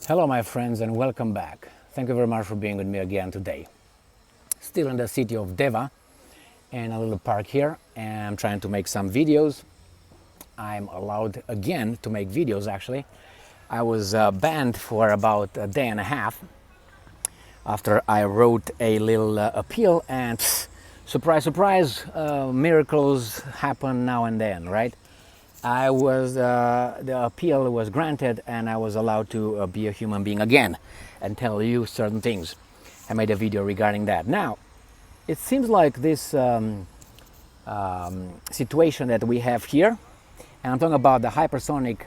Hello my friends and welcome back. Thank you very much for being with me again today. Still in the city of Deva in a little park here, and I'm trying to make some videos. I'm allowed again to make videos actually. I was banned for about a day and a half after I wrote a little appeal, and surprise surprise, miracles happen now and then, right? The appeal was granted and I was allowed to be a human being again and tell you certain things. I made a video regarding that. Now, it seems like this situation that we have here, and I'm talking about the hypersonic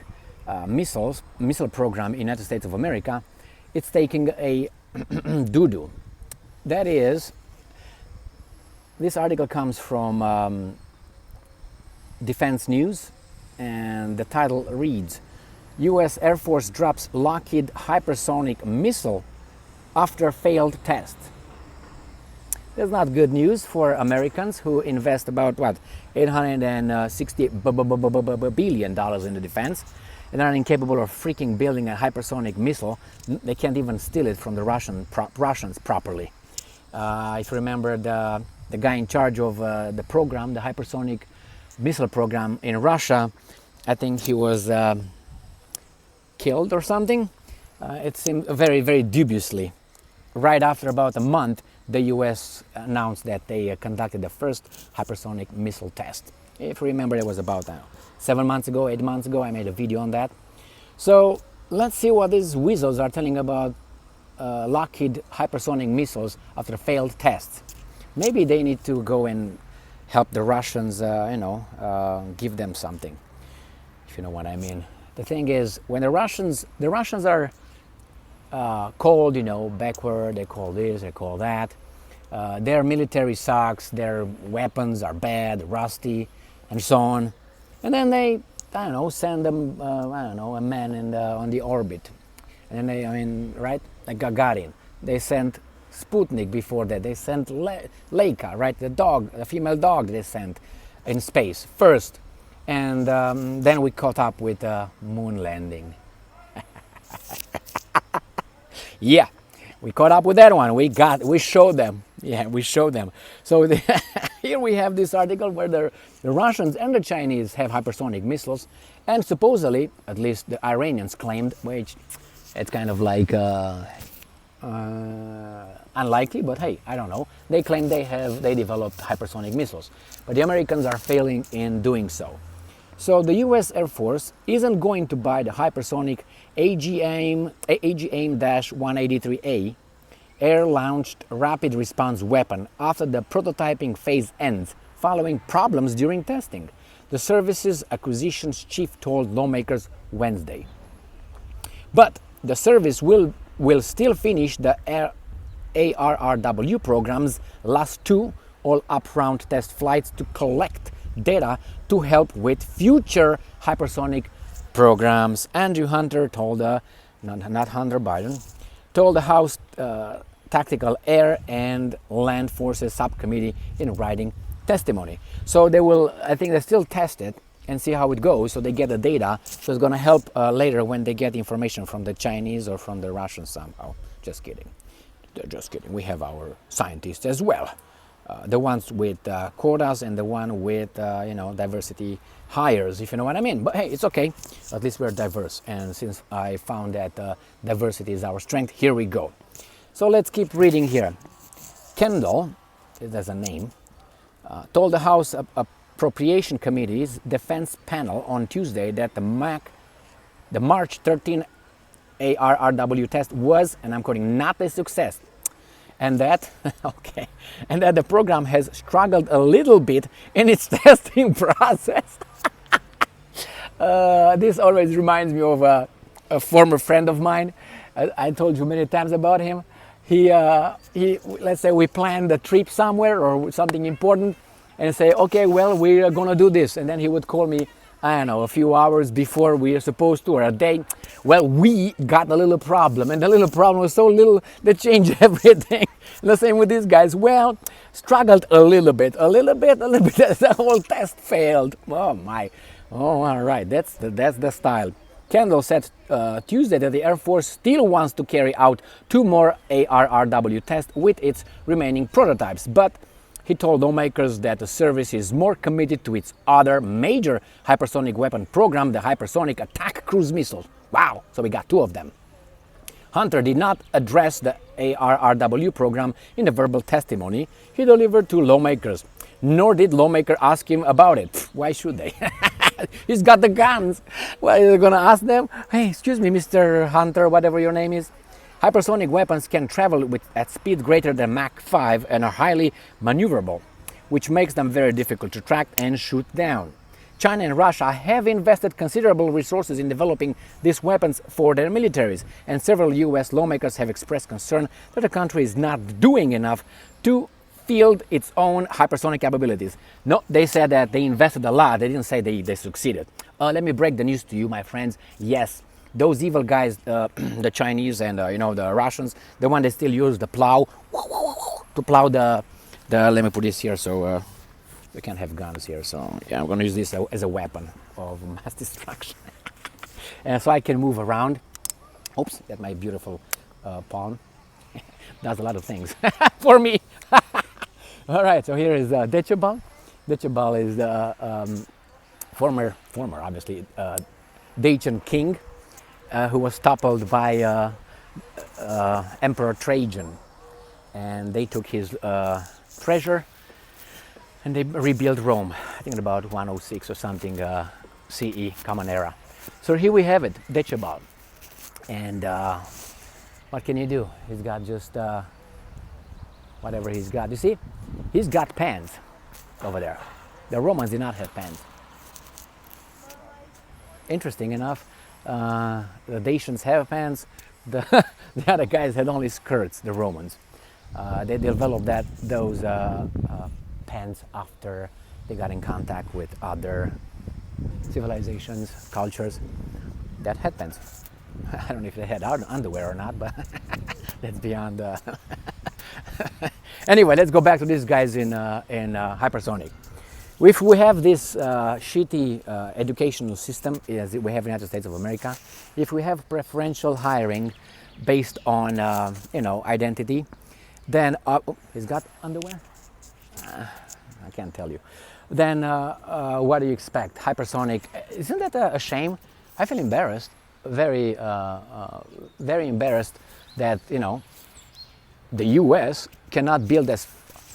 missile program in the United States of America, it's taking a doo-doo. That is, this article comes from Defense News, and the title reads, U.S. Air Force drops Lockheed hypersonic missile after failed test. That's not good news for Americans who invest about, what, $860 billion in the defense, and are incapable of freaking building a hypersonic missile. They can't even steal it from the Russians properly. If you remember, the guy in charge of the program, the hypersonic missile program in Russia, I think he was killed or something. It seemed very, very dubiously. Right after about a month, the US announced that they conducted the first hypersonic missile test. If you remember, it was about 7 months ago, 8 months ago, I made a video on that. So let's see what these weasels are telling about Lockheed hypersonic missiles after failed tests. Maybe they need to go and help the Russians, give them something, if you know what I mean. The thing is, when the Russians are called, backward, they call this, they call that. Their military sucks, their weapons are bad, rusty, and so on. And then they, send them, a man on the orbit. And then right, like Gagarin. They sent Sputnik before that. They sent Leica, right, the female dog they sent in space first. And then we caught up with moon landing. Yeah, we caught up with that one. We showed them. Yeah, we showed them. So here we have this article where the Russians and the Chinese have hypersonic missiles, and supposedly, at least the Iranians claimed, which it's kind of like unlikely, but hey, I don't know. They claim they developed hypersonic missiles, but the Americans are failing in doing so. So the U.S. Air Force isn't going to buy the hypersonic AGAIM-183A air-launched rapid response weapon after the prototyping phase ends following problems during testing, the service's acquisitions chief told lawmakers Wednesday. But the service will still finish the ARRW program's last two all-up-round test flights to collect data to help with future hypersonic programs. Andrew Hunter told, not Hunter Biden, told the House Tactical Air and Land Forces Subcommittee in writing testimony. So I think they still test it and see how it goes, so they get the data. So it's going to help later when they get information from the Chinese or from the Russians somehow. Just kidding. Just kidding. We have our scientists as well. The ones with quotas and the one with, diversity hires, if you know what I mean. But hey, it's okay. At least we're diverse. And since I found that diversity is our strength, here we go. So let's keep reading here. Kendall, that's a name, told the House Appropriation Committee's defense panel on Tuesday that the March 13 ARRW test was, and I'm quoting, not a success. And that the program has struggled a little bit in its testing process. This always reminds me of a former friend of mine. I told you many times about him. He let's say we planned a trip somewhere or something important, and say, okay, well, we're gonna do this, and then he would call me, I don't know, a few hours before we are supposed to, or a day. Well, we got a little problem, and the little problem was so little that changed everything. The same with these guys. Well, struggled a little bit. The whole test failed. Oh my! Oh, all right. That's the style. Kendall said Tuesday that the Air Force still wants to carry out 2 more ARRW tests with its remaining prototypes, but he told lawmakers that the service is more committed to its other major hypersonic weapon program, the Hypersonic Attack Cruise Missile. Wow, so we got 2 of them. Hunter did not address the ARRW program in a verbal testimony he delivered to lawmakers, nor did lawmakers ask him about it. Why should they? He's got the guns. Well, you're going to ask them, hey, excuse me, Mr. Hunter, whatever your name is. Hypersonic weapons can travel at speed greater than Mach 5 and are highly maneuverable, which makes them very difficult to track and shoot down. China and Russia have invested considerable resources in developing these weapons for their militaries, and several US lawmakers have expressed concern that the country is not doing enough to field its own hypersonic capabilities. No, they said that they invested a lot. They didn't say they succeeded. Let me break the news to you, my friends. Yes, those evil guys, the Chinese and the Russians, the one that still use the plow to plow the let me put this here so we can't have guns here. So yeah, I'm going to use this as a weapon of mass destruction. And so I can move around. Oops, that's my beautiful pawn. Does a lot of things for me. All right, so here is Decebal. Decebal is the former, obviously, Dacian king who was toppled by Emperor Trajan. And they took his treasure and they rebuilt Rome, I think about 106 or something CE, Common Era. So here we have it, Decebal. And what can you do? He's got just whatever he's got. You see, he's got pants over there. The Romans did not have pants. Interesting enough, the Dacians have pants. The other guys had only skirts, the Romans. They developed those pants after they got in contact with other civilizations, cultures that had pants. I don't know if they had underwear or not, but that's beyond. Anyway, let's go back to these guys in hypersonic. If we have this shitty educational system as we have in the United States of America, if we have preferential hiring based on identity, then he's got underwear. I can't tell you. Then what do you expect? Hypersonic? Isn't that a shame? I feel embarrassed, very embarrassed that the U.S. cannot build this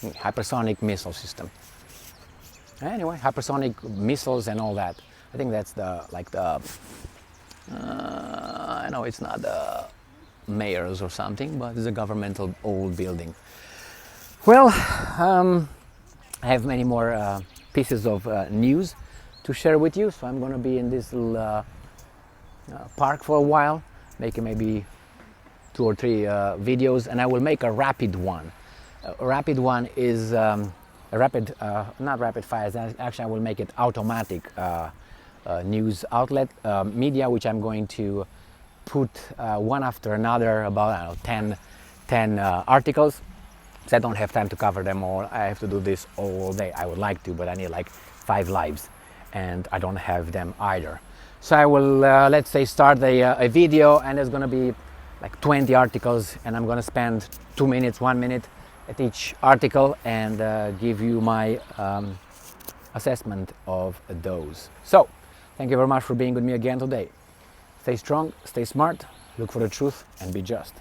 hypersonic missile system. Anyway, hypersonic missiles and all that. I think that's I know it's not the mayor's or something, but it's a governmental old building. Well, I have many more pieces of news to share with you, so I'm going to be in this little park for a while, making maybe 2 or 3 videos, and I will make a rapid one. A rapid one is not rapid fire, actually I will make it automatic news outlet media, which I'm going to put one after another, about 10 articles. So I don't have time to cover them all. I have to do this all day. I would like to, but I need like 5 lives and I don't have them either. So I will, let's say, start a video, and there's going to be like 20 articles, and I'm going to spend 2 minutes, 1 minute at each article and give you my assessment of those. So, thank you very much for being with me again today. Stay strong, stay smart, look for the truth, and be just.